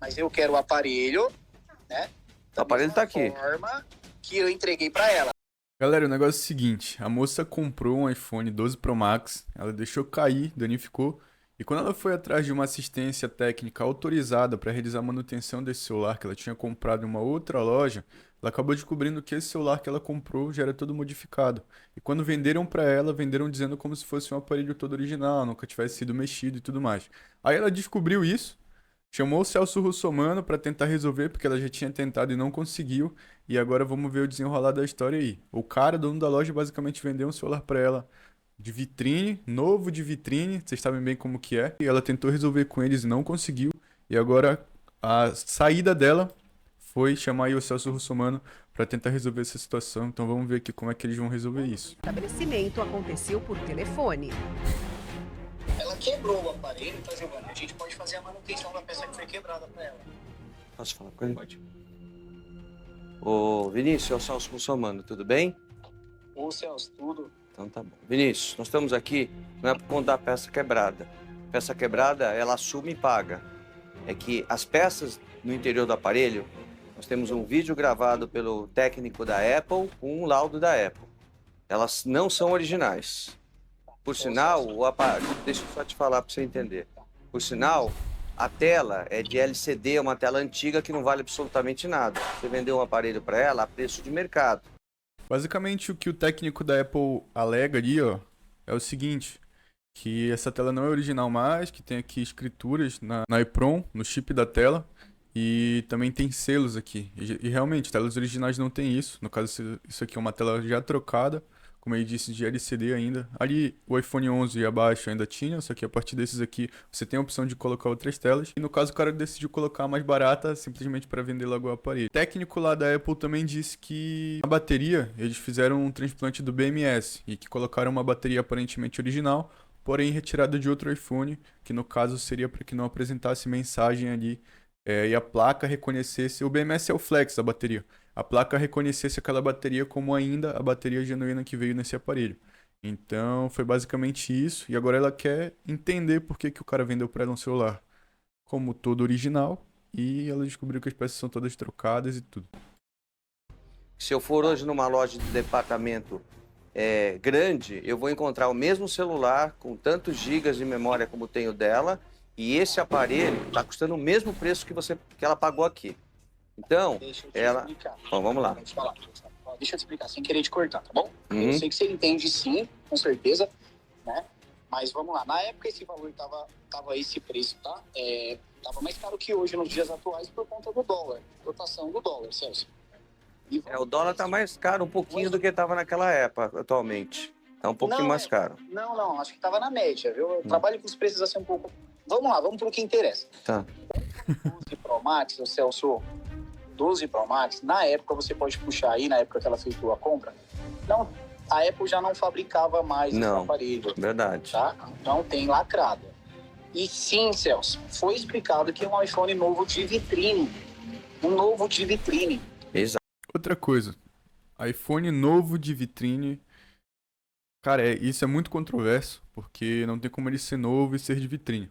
mas eu quero o aparelho, né? O aparelho tá aqui. Forma que eu entreguei para ela. Galera, o negócio é o seguinte, a moça comprou um iPhone 12 Pro Max, ela deixou cair, danificou, e quando ela foi atrás de uma assistência técnica autorizada para realizar a manutenção desse celular que ela tinha comprado em uma outra loja, ela acabou descobrindo que esse celular que ela comprou já era todo modificado. E quando venderam para ela, venderam dizendo como se fosse um aparelho todo original, nunca tivesse sido mexido e tudo mais. Aí ela descobriu isso, chamou o Celso Russomano para tentar resolver, porque ela já tinha tentado e não conseguiu. E agora vamos ver o desenrolar da história aí. O cara, dono da loja, basicamente vendeu um celular para ela de vitrine, novo de vitrine, vocês sabem bem como que é. E ela tentou resolver com eles e não conseguiu. E agora a saída dela foi chamar aí o Celso Russomano para tentar resolver essa situação. Então vamos ver aqui como é que eles vão resolver isso. O estabelecimento aconteceu por telefone. Ela quebrou o aparelho, tá jogando. A gente pode fazer a manutenção da peça que foi quebrada para ela. Posso falar com ele? Pode. Ô, Vinícius, é o Celso Russomano, tudo bem? Ô, Celso, tudo. Então tá bom. Vinícius, nós estamos aqui, não é por conta da peça quebrada. Peça quebrada, ela assume e paga. É que as peças no interior do aparelho, nós temos um vídeo gravado pelo técnico da Apple com um laudo da Apple. Elas não são originais. Por sinal, deixa eu só te falar para você entender. Por sinal, a tela é de LCD, é uma tela antiga que não vale absolutamente nada. Você vendeu um aparelho para ela a preço de mercado. Basicamente, o que o técnico da Apple alega ali, ó, é o seguinte, que essa tela não é original mais, que tem aqui escrituras na EEPROM, no chip da tela, e também tem selos aqui. E realmente, telas originais não tem isso. No caso, isso aqui é uma tela já trocada, como ele disse, de LCD ainda. Ali, o iPhone 11 e abaixo ainda tinha, só que a partir desses aqui, você tem a opção de colocar outras telas. E no caso, o cara decidiu colocar a mais barata, simplesmente para vender logo o aparelho. O técnico lá da Apple também disse que a bateria, eles fizeram um transplante do BMS e que colocaram uma bateria aparentemente original, porém retirada de outro iPhone, que no caso seria para que não apresentasse mensagem ali e a placa reconhecesse. O BMS é o Flex da bateria. A placa reconhecesse aquela bateria como ainda a bateria genuína que veio nesse aparelho. Então foi basicamente isso. E agora ela quer entender por que o cara vendeu para ela um celular como todo original. E ela descobriu que as peças são todas trocadas e tudo. Se eu for hoje numa loja de departamento grande, eu vou encontrar o mesmo celular com tantos gigas de memória como tem o dela. E esse aparelho está custando o mesmo preço que ela pagou aqui. Então, Deixa eu te ela... explicar. Bom, vamos lá. Deixa eu falar. Deixa eu te explicar, sem querer te cortar, tá bom? Uhum. Eu sei que você entende sim, com certeza, né? Mas vamos lá, na época esse valor tava esse preço, tá? Tava mais caro que hoje, nos dias atuais, por conta do dólar, cotação do dólar, Celso. E O dólar está mais caro um pouquinho do que estava naquela época, atualmente. Está um pouquinho mais caro. Não, acho que tava na média, viu? Eu trabalho com os preços assim um pouco... Vamos lá, vamos pro que interessa. Tá. 12 Pro Max, o Celso, 12 Pro Max, na época você pode puxar aí, na época que ela fez a compra, não, a Apple já não fabricava mais esse aparelho. Verdade. Tá? Então tem lacrado. E sim, Celso, foi explicado que é um iPhone novo de vitrine. Um novo de vitrine. Exato. Outra coisa, iPhone novo de vitrine. Cara, isso é muito controverso, porque não tem como ele ser novo e ser de vitrine.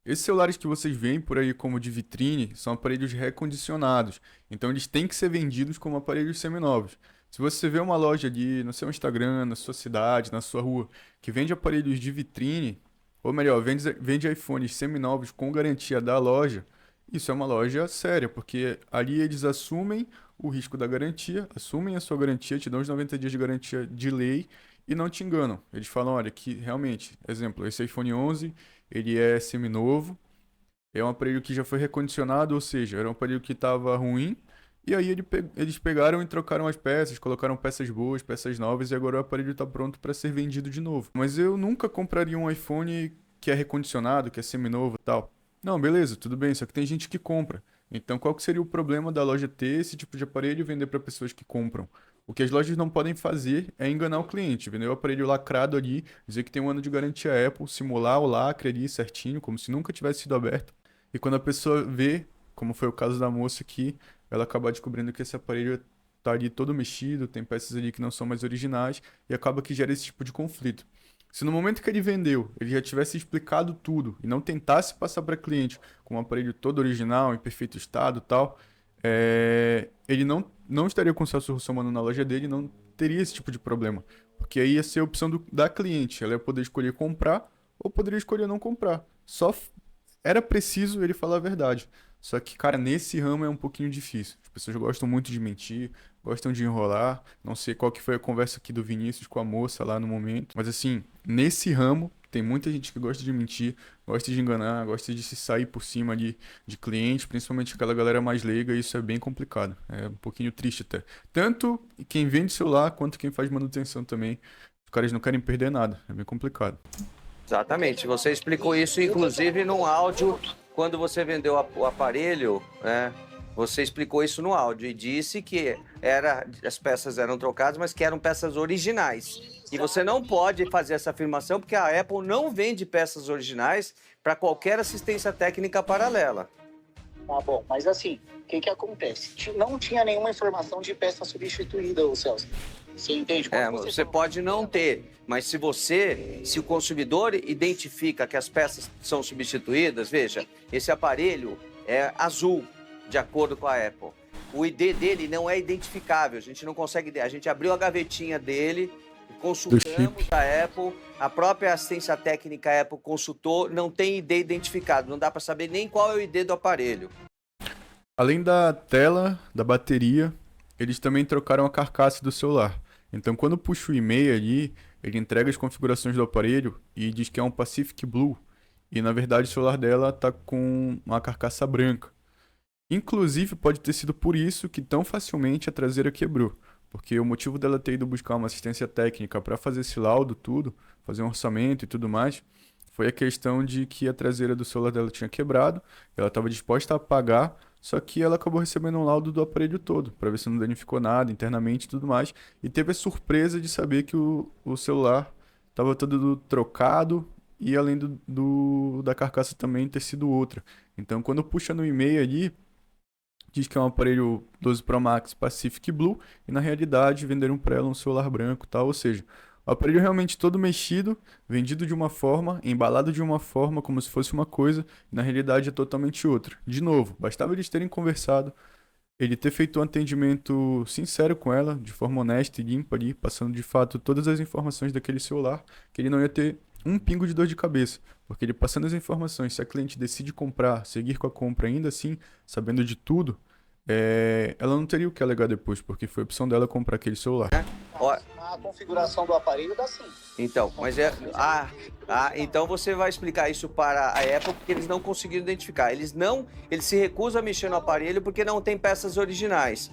Esses celulares que vocês veem por aí como de vitrine são aparelhos recondicionados, então eles têm que ser vendidos como aparelhos seminovos. Se você vê uma loja ali no seu Instagram, na sua cidade, na sua rua, que vende aparelhos de vitrine, ou melhor, vende iPhones seminovos com garantia da loja, isso é uma loja séria, porque ali eles assumem o risco da garantia, assumem a sua garantia, te dão os 90 dias de garantia de lei e não te enganam. Eles falam, olha, que realmente, exemplo, esse iPhone 11, ele é seminovo, é um aparelho que já foi recondicionado, ou seja, era um aparelho que estava ruim, e aí eles pegaram e trocaram as peças, colocaram peças boas, peças novas, e agora o aparelho está pronto para ser vendido de novo. Mas eu nunca compraria um iPhone que é recondicionado, que é seminovo e tal. Não, beleza, tudo bem, só que tem gente que compra. Então qual que seria o problema da loja ter esse tipo de aparelho e vender para pessoas que compram? O que as lojas não podem fazer é enganar o cliente, vender o aparelho lacrado ali, dizer que tem um ano de garantia Apple, simular o lacre ali certinho, como se nunca tivesse sido aberto. E quando a pessoa vê, como foi o caso da moça aqui, ela acaba descobrindo que esse aparelho tá ali todo mexido, tem peças ali que não são mais originais, e acaba que gera esse tipo de conflito. Se no momento que ele vendeu, ele já tivesse explicado tudo e não tentasse passar para cliente com o aparelho todo original, em perfeito estado e tal, ele não estaria com o Celso Russomano na loja dele, não teria esse tipo de problema. Porque aí ia ser a opção da cliente. Ela ia poder escolher comprar ou poderia escolher não comprar. Era preciso ele falar a verdade. Só que, cara, nesse ramo é um pouquinho difícil. As pessoas gostam muito de mentir, gostam de enrolar. Não sei qual que foi a conversa aqui do Vinícius com a moça lá no momento. Mas assim, nesse ramo tem muita gente que gosta de mentir, gosta de enganar, gosta de se sair por cima de clientes, principalmente aquela galera mais leiga, e isso é bem complicado. É um pouquinho triste até. Tanto quem vende celular quanto quem faz manutenção também. Os caras não querem perder nada. É bem complicado. Exatamente. Você explicou isso, inclusive, num áudio, quando você vendeu o aparelho, né? Você explicou isso no áudio e disse que as peças eram trocadas, mas que eram peças originais. E você não pode fazer essa afirmação porque a Apple não vende peças originais para qualquer assistência técnica paralela. Tá bom, mas assim, o que acontece? Não tinha nenhuma informação de peça substituída, ô Celso. Você entende? Você pode não ter, mas se o consumidor identifica que as peças são substituídas, veja, esse aparelho é azul, de acordo com a Apple. O ID dele não é identificável, a gente não consegue, a gente abriu a gavetinha dele, consultamos a Apple, a própria assistência técnica Apple consultou, não tem ID identificado, não dá para saber nem qual é o ID do aparelho. Além da tela, da bateria, eles também trocaram a carcaça do celular. Então, quando puxa o e-mail ali, ele entrega as configurações do aparelho e diz que é um Pacific Blue. E, na verdade, o celular dela tá com uma carcaça branca. Inclusive, pode ter sido por isso que tão facilmente a traseira quebrou. Porque o motivo dela ter ido buscar uma assistência técnica para fazer esse laudo, tudo, fazer um orçamento e tudo mais, foi a questão de que a traseira do celular dela tinha quebrado, ela estava disposta a pagar, só que ela acabou recebendo um laudo do aparelho todo, para ver se não danificou nada internamente e tudo mais, e teve a surpresa de saber que o celular estava todo trocado e além da carcaça também ter sido outra. Então, quando puxa no e-mail ali, diz que é um aparelho 12 Pro Max Pacific Blue e na realidade venderam para ela um celular branco e tal, ou seja, o aparelho realmente todo mexido, vendido de uma forma, embalado de uma forma como se fosse uma coisa, e na realidade é totalmente outra. De novo, bastava eles terem conversado, ele ter feito um atendimento sincero com ela, de forma honesta e limpa ali, passando de fato todas as informações daquele celular, que ele não ia ter um pingo de dor de cabeça, porque ele passando as informações, se a cliente decide comprar, seguir com a compra ainda assim, sabendo de tudo, ela não teria o que alegar depois, porque foi a opção dela comprar aquele celular. A configuração do aparelho dá sim. Então, mas então você vai explicar isso para a Apple porque eles não conseguiram identificar. Eles se recusam a mexer no aparelho porque não tem peças originais.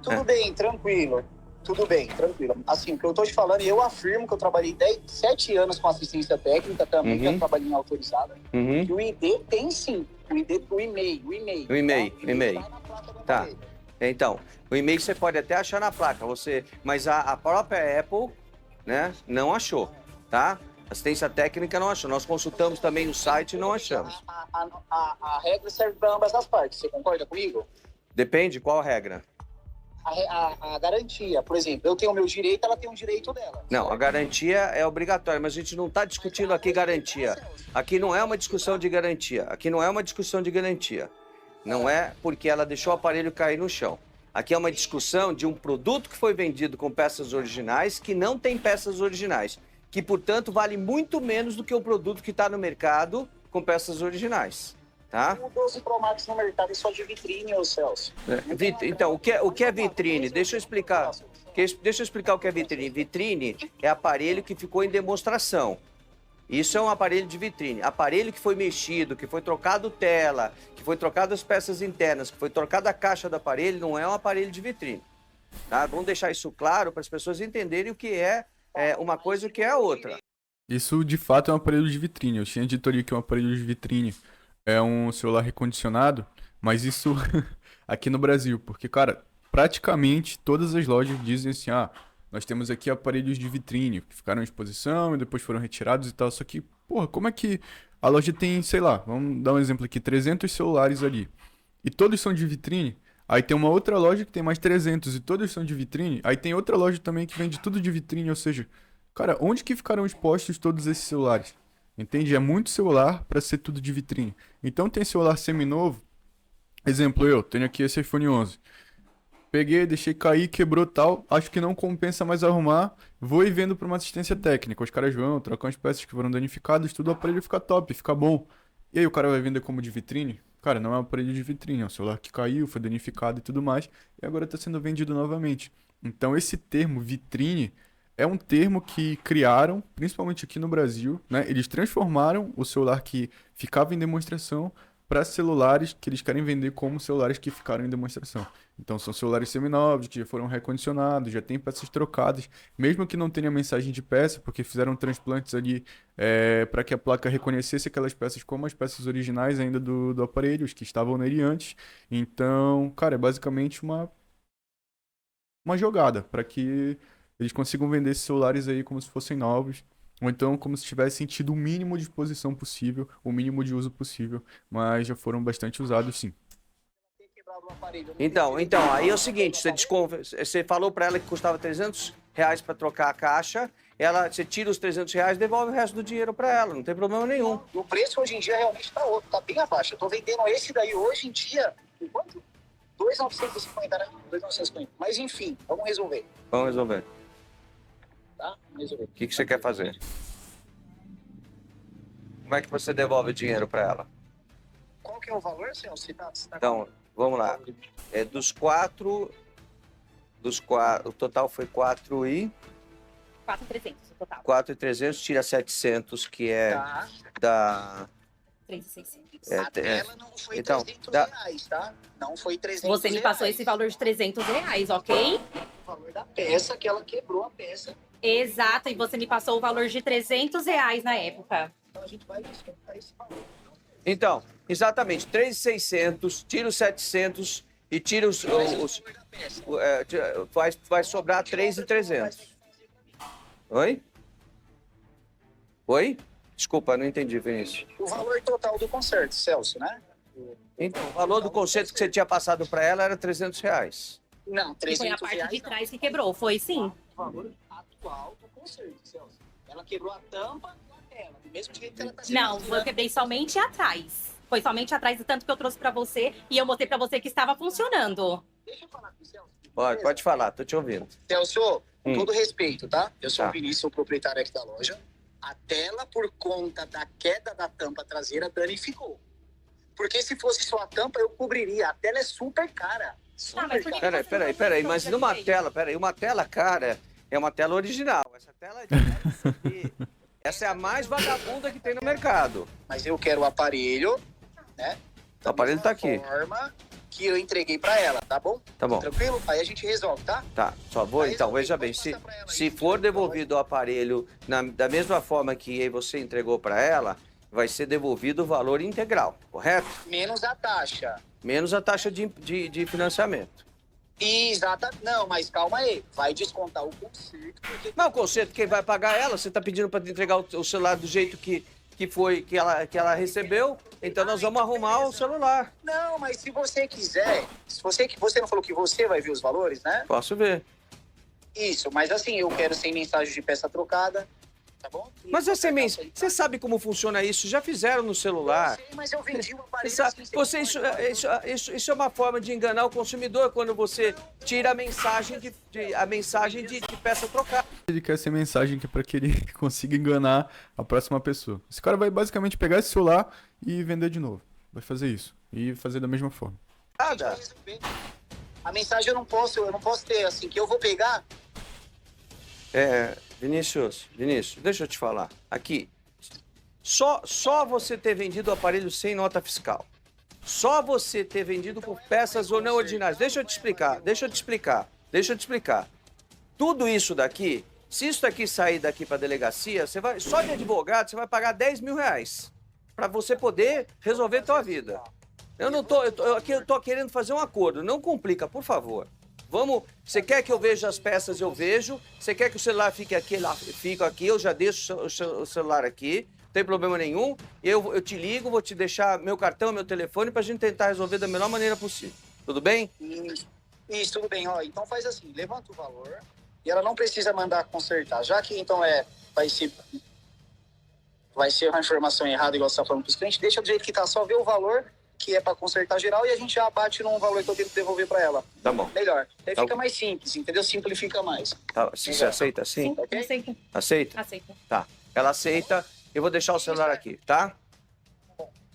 Tudo bem, tranquilo. Tudo bem, tranquilo. Assim, o que eu tô te falando, eu afirmo que eu trabalhei 7 anos com assistência técnica também, já trabalhei em autorizada. E o ID tem sim. O ID do e-mail. O e-mail. Tá na placa do Tá. aparelho. Então, o e-mail você pode até achar na placa, mas a própria Apple, né, não achou, tá? Assistência técnica não achou. Nós consultamos também o site e não achamos. A regra serve para ambas as partes, você concorda comigo? Depende, qual a regra? A garantia, por exemplo, eu tenho o meu direito, ela tem o direito dela. Não, a garantia é obrigatória, mas a gente não está discutindo aqui garantia. Aqui não é uma discussão de garantia. Não é porque ela deixou o aparelho cair no chão. Aqui é uma discussão de um produto que foi vendido com peças originais que não tem peças originais, que, portanto, vale muito menos do que o produto que está no mercado com peças originais. Tá? O 12 Pro Max no mercado é só de vitrine, ô Celso. Então, o que é vitrine? Deixa eu explicar o que é vitrine. Vitrine é aparelho que ficou em demonstração. Isso é um aparelho de vitrine. Aparelho que foi mexido, que foi trocado tela, que foi trocado as peças internas, que foi trocada a caixa do aparelho, não é um aparelho de vitrine. Tá? Vamos deixar isso claro para as pessoas entenderem o que é uma coisa e o que é a outra. Isso, de fato, é um aparelho de vitrine. Eu tinha dito ali que um aparelho de vitrine é um celular recondicionado, mas isso aqui no Brasil, porque, cara, praticamente todas as lojas dizem assim, nós temos aqui aparelhos de vitrine que ficaram em exposição e depois foram retirados e tal, só que, porra, como é que a loja tem, sei lá, vamos dar um exemplo aqui, 300 celulares ali, e todos são de vitrine, aí tem uma outra loja que tem mais 300 e todos são de vitrine, aí tem outra loja também que vende tudo de vitrine, ou seja, Cara, onde que ficaram expostos todos esses celulares? Entende? É muito celular para ser tudo de vitrine. Então tem celular seminovo. Exemplo, eu tenho aqui esse iPhone 11. Peguei, deixei cair, quebrou tal. Acho que não compensa mais arrumar. Vou e vendo para uma assistência técnica. Os caras vão, trocam as peças que foram danificadas, tudo o aparelho fica top, fica bom. E aí o cara vai vender como de vitrine? Cara, não é um aparelho de vitrine, é um celular que caiu, foi danificado e tudo mais. E agora está sendo vendido novamente. Então esse termo vitrine é um termo que criaram, principalmente aqui no Brasil, né? Eles transformaram o celular que ficava em demonstração para celulares que eles querem vender como celulares que ficaram em demonstração. Então são celulares seminovos que já foram recondicionados, já tem peças trocadas, mesmo que não tenha mensagem de peça, porque fizeram transplantes ali para que a placa reconhecesse aquelas peças como as peças originais ainda do aparelho, os que estavam nele antes. Então, cara, é basicamente uma jogada para que eles consigam vender esses celulares aí como se fossem novos. Ou então como se tivessem tido o mínimo de exposição possível, o mínimo de uso possível, mas já foram bastante usados sim. Então, aí é o seguinte, você falou para ela que custava R$300 para trocar a caixa, você tira os R$300 e devolve o resto do dinheiro para ela, não tem problema nenhum. O preço hoje em dia realmente tá outro, tá bem abaixo. Eu tô vendendo esse daí hoje em dia, por quanto? 2.950, né? 2.950. Mas enfim, vamos resolver. Vamos resolver. Tá? Vamos resolver. O que você quer fazer? Como é que você devolve o dinheiro para ela? Qual que é o valor, senhor? Então, vamos lá. Dos quatro, o total foi 4.300 o total. 4.300, tira 700, que é Tá. da... 3.600. A tela não foi então, R$300, tá? Não foi R$300. Você me passou esse valor de R$300, ok? O valor da peça, que ela quebrou a peça. Exato, e você me passou o valor de R$300 na época. Então a gente vai descontar esse valor. Então, exatamente, 3.600, tira os 700 e tira vai sobrar 3.300. Oi? Oi? Desculpa, não entendi, Vinícius. O valor total do conserto, Celso, né? Então, o valor do conserto que você tinha passado para ela era R$300. Não, E foi a R$300 parte de não. trás que quebrou, foi sim. O valor atual do conserto, Celso. Ela quebrou a tampa e a tela, do mesmo jeito que ela tá sendo Não, vendida. eu quebrei somente atrás. Foi somente atrás do tanto que eu trouxe pra você e eu mostrei pra você que estava funcionando. Deixa eu falar com o Celso. Pode falar, tô te ouvindo. Celso, com todo respeito, tá? Eu sou Tá. o Vinícius, sou o proprietário aqui da loja. A tela, por conta da queda da tampa traseira, danificou. Porque se fosse só a tampa, eu cobriria. A tela é super cara. Super mas por que cara. Peraí, mas uma tela, cara, é uma tela original. Essa tela é de LCD. Essa é a mais vagabunda que tem no mercado. Mas eu quero o aparelho, né? O aparelho tá aqui. Da forma que eu entreguei pra ela, tá bom? Tá bom. Tranquilo? Aí a gente resolve, tá? Tá, só vou, então, veja bem, se for devolvido o aparelho da mesma forma que você entregou para ela, vai ser devolvido o valor integral, correto? Menos a taxa. Menos a taxa de financiamento. Exata. Não, mas calma aí. Vai descontar o conserto, porque... Mas o conserto, quem vai pagar é ela? Você tá pedindo para entregar o celular do jeito que ela recebeu, então nós vamos arrumar o celular. Não, mas se você quiser, você não falou que você vai ver os valores, né? Posso ver. Isso, mas assim, eu quero sem mensagem de peça trocada, tá bom? Mas você sabe como funciona isso? Já fizeram no celular. Eu sei, mas eu vendi o aparelho. Isso é uma forma de enganar o consumidor quando você tira a mensagem de peça trocada. Ele quer essa mensagem que é para que ele consiga enganar a próxima pessoa. Esse cara vai basicamente pegar esse celular e vender de novo. Vai fazer isso. E fazer da mesma forma. Nada. A mensagem eu não posso ter, assim, que eu vou pegar. Vinícius, deixa eu te falar. Aqui, só você ter vendido o aparelho sem nota fiscal. Só você ter vendido com peças ou não originais. Deixa eu te explicar. Tudo isso daqui, se isso daqui sair daqui para delegacia, só de advogado você vai pagar R$10.000 para você poder resolver a tua vida. Eu tô querendo fazer um acordo, não complica, por favor. Você quer que eu veja as peças, eu vejo. Você quer que o celular fique aqui, fica aqui, eu já deixo o celular aqui, não tem problema nenhum. Eu te ligo, vou te deixar meu cartão, meu telefone pra gente tentar resolver da melhor maneira possível. Tudo bem? Isso, tudo bem, ó. Então faz assim, levanta o valor, e ela não precisa mandar consertar. Já que então vai ser uma informação errada, igual você está falando para os clientes, deixa do jeito que tá, só ver o valor que é para consertar geral e a gente já bate num valor que eu tenho que devolver para ela. Tá bom. Melhor. Aí Tá fica bom. mais simples, entendeu? Simplifica mais. Tá, você aceita assim? Sim, Ok? aceito. Aceita? Aceito. Tá. Ela aceita. Eu vou deixar o celular aqui, tá?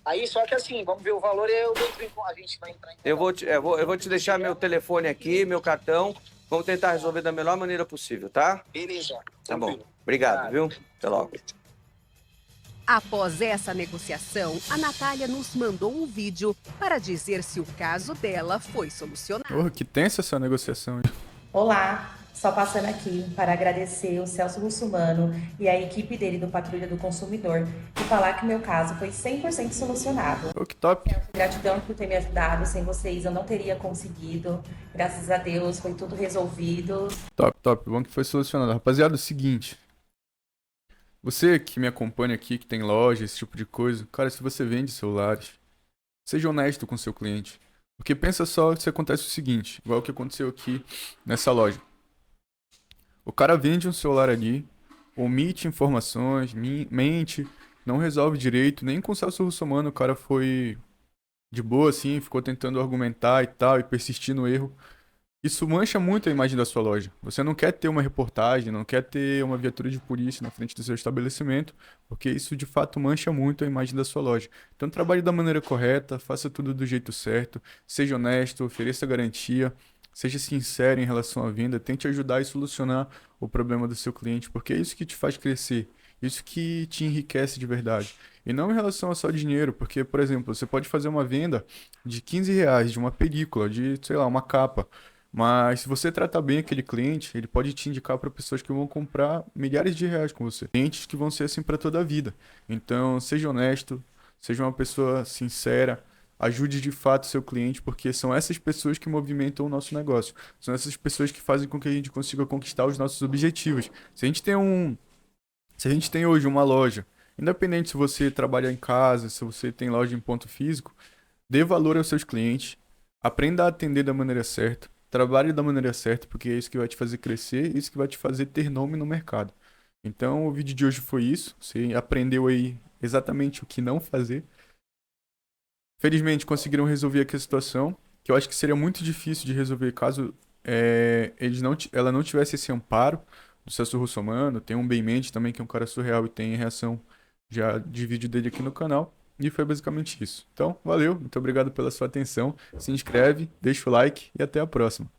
Aí, só que assim, vamos ver o valor e a gente vai entrar em Eu vou te deixar meu telefone aqui, meu cartão. Vamos tentar resolver da melhor maneira possível, tá? Beleza. Tá bom. Tranquilo. Obrigado, viu? Até logo. Após essa negociação, a Natália nos mandou um vídeo para dizer se o caso dela foi solucionado. Porra, que tensa essa negociação. Hein? Olá, só passando aqui para agradecer o Celso Russumano e a equipe dele do Patrulha do Consumidor e falar que o meu caso foi 100% solucionado. Pô, que top. Gratidão por ter me ajudado, sem vocês eu não teria conseguido. Graças a Deus foi tudo resolvido. Top, top. Bom que foi solucionado. Rapaziada, é o seguinte. Você que me acompanha aqui, que tem loja, esse tipo de coisa, cara, se você vende celulares, seja honesto com o seu cliente. Porque pensa só se acontece o seguinte, igual o que aconteceu aqui nessa loja. O cara vende um celular ali, omite informações, mente, não resolve direito, nem com o Celso Russomano o cara foi de boa assim, ficou tentando argumentar e tal, e persistir no erro. Isso mancha muito a imagem da sua loja. Você não quer ter uma reportagem, não quer ter uma viatura de polícia na frente do seu estabelecimento, porque isso de fato mancha muito a imagem da sua loja. Então trabalhe da maneira correta, faça tudo do jeito certo, seja honesto, ofereça garantia, seja sincero em relação à venda, tente ajudar e solucionar o problema do seu cliente, porque é isso que te faz crescer, isso que te enriquece de verdade. E não em relação a só dinheiro, porque, por exemplo, você pode fazer uma venda de R$ 15 de uma película, de, sei lá, uma capa. Mas se você tratar bem aquele cliente, ele pode te indicar para pessoas que vão comprar milhares de reais com você. Clientes que vão ser assim para toda a vida. Então, seja honesto, seja uma pessoa sincera, ajude de fato seu cliente, porque são essas pessoas que movimentam o nosso negócio. São essas pessoas que fazem com que a gente consiga conquistar os nossos objetivos. Se a gente tem hoje uma loja, independente se você trabalha em casa, se você tem loja em ponto físico, dê valor aos seus clientes, aprenda a atender da maneira certa. Trabalhe da maneira certa, porque é isso que vai te fazer crescer, isso que vai te fazer ter nome no mercado. Então, o vídeo de hoje foi isso. Você aprendeu aí exatamente o que não fazer. Felizmente, conseguiram resolver aqui a situação, que eu acho que seria muito difícil de resolver caso ela não tivesse esse amparo do Celso Russomano. Tem um Bemmente também, que é um cara surreal e tem reação já de vídeo dele aqui no canal. E foi basicamente isso. Então, valeu, muito obrigado pela sua atenção. Se inscreve, deixa o like e até a próxima.